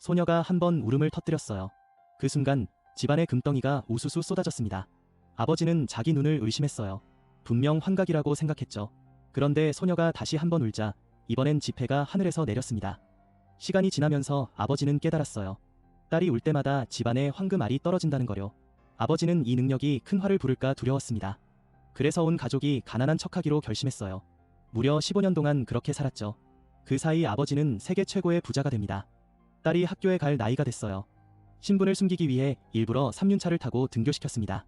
소녀가 한 번 울음을 터뜨렸어요. 그 순간 집안의 금덩이가 우수수 쏟아졌습니다. 아버지는 자기 눈을 의심했어요. 분명 환각이라고 생각했죠. 그런데 소녀가 다시 한 번 울자 이번엔 지폐가 하늘에서 내렸습니다. 시간이 지나면서 아버지는 깨달았어요. 딸이 울 때마다 집안에 황금알이 떨어진다는 거요. 아버지는 이 능력이 큰 화를 부를까 두려웠습니다. 그래서 온 가족이 가난한 척하기로 결심했어요. 무려 15년 동안 그렇게 살았죠. 그 사이 아버지는 세계 최고의 부자가 됩니다. 딸이 학교에 갈 나이가 됐어요. 신분을 숨기기 위해 일부러 3륜차를 타고 등교시켰습니다.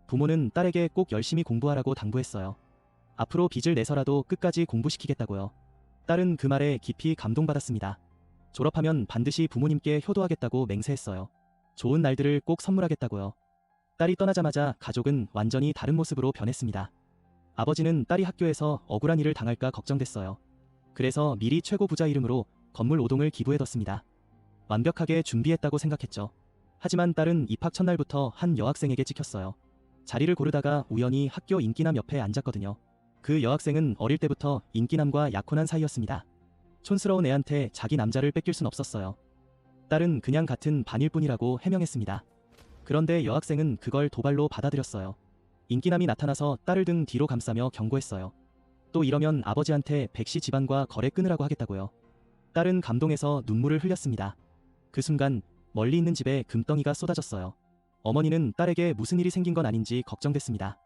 부모는 딸에게 꼭 열심히 공부하라고 당부했어요. 앞으로 빚을 내서라도 끝까지 공부시키겠다고요. 딸은 그 말에 깊이 감동받았습니다. 졸업하면 반드시 부모님께 효도하겠다고 맹세했어요. 좋은 날들을 꼭 선물하겠다고요. 딸이 떠나자마자 가족은 완전히 다른 모습으로 변했습니다. 아버지는 딸이 학교에서 억울한 일을 당할까 걱정됐어요. 그래서 미리 최고 부자 이름으로 건물 5동을 기부해뒀습니다. 완벽하게 준비했다고 생각했죠. 하지만 딸은 입학 첫날부터 한 여학생에게 찍혔어요. 자리를 고르다가 우연히 학교 인기남 옆에 앉았거든요. 그 여학생은 어릴 때부터 인기남과 약혼한 사이였습니다. 촌스러운 애한테 자기 남자를 뺏길 순 없었어요. 딸은 그냥 같은 반일 뿐이라고 해명했습니다. 그런데 여학생은 그걸 도발로 받아들였어요. 인기남이 나타나서 딸을 등 뒤로 감싸며 경고했어요. 또 이러면 아버지한테 백씨 집안과 거래 끊으라고 하겠다고요. 딸은 감동해서 눈물을 흘렸습니다. 그 순간 멀리 있는 집에 금덩이가 쏟아졌어요. 어머니는 딸에게 무슨 일이 생긴 건 아닌지 걱정됐습니다.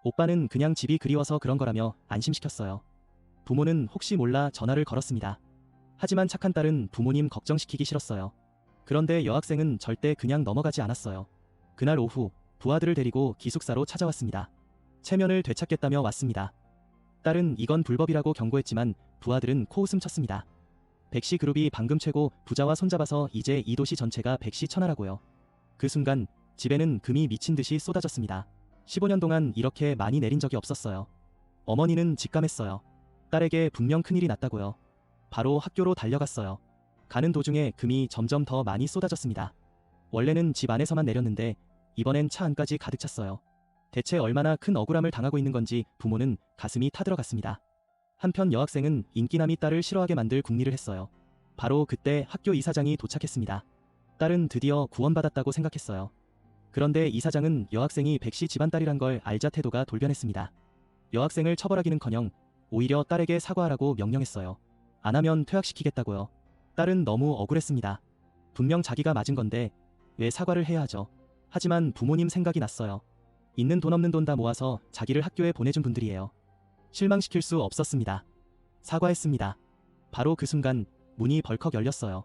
오빠는 그냥 집이 그리워서 그런 거라며 안심시켰어요. 부모는 혹시 몰라 전화를 걸었습니다. 하지만 착한 딸은 부모님 걱정시키기 싫었어요. 그런데 여학생은 절대 그냥 넘어가지 않았어요. 그날 오후 부하들을 데리고 기숙사로 찾아왔습니다. 체면을 되찾겠다며 왔습니다. 딸은 이건 불법이라고 경고했지만 부하들은 코웃음 쳤습니다. 백씨 그룹이 방금 최고 부자와 손잡아서 이제 이 도시 전체가 백씨 천하라고요. 그 순간 집에는 금이 미친 듯이 쏟아졌습니다. 15년 동안 이렇게 많이 내린 적이 없었어요. 어머니는 직감했어요. 딸에게 분명 큰일이 났다고요. 바로 학교로 달려갔어요. 가는 도중에 금이 점점 더 많이 쏟아졌습니다. 원래는 집 안에서만 내렸는데 이번엔 차 안까지 가득 찼어요. 대체 얼마나 큰 억울함을 당하고 있는 건지 부모는 가슴이 타들어갔습니다. 한편 여학생은 인기남이 딸을 싫어하게 만들 궁리를 했어요. 바로 그때 학교 이사장이 도착했습니다. 딸은 드디어 구원받았다고 생각했어요. 그런데 이사장은 여학생이 백씨 집안 딸이란 걸 알자 태도가 돌변했습니다. 여학생을 처벌하기는커녕 오히려 딸에게 사과하라고 명령했어요. 안 하면 퇴학시키겠다고요. 딸은 너무 억울했습니다. 분명 자기가 맞은 건데 왜 사과를 해야 하죠. 하지만 부모님 생각이 났어요. 있는 돈 없는 돈 다 모아서 자기를 학교에 보내준 분들이에요. 실망시킬 수 없었습니다. 사과했습니다. 바로 그 순간 문이 벌컥 열렸어요.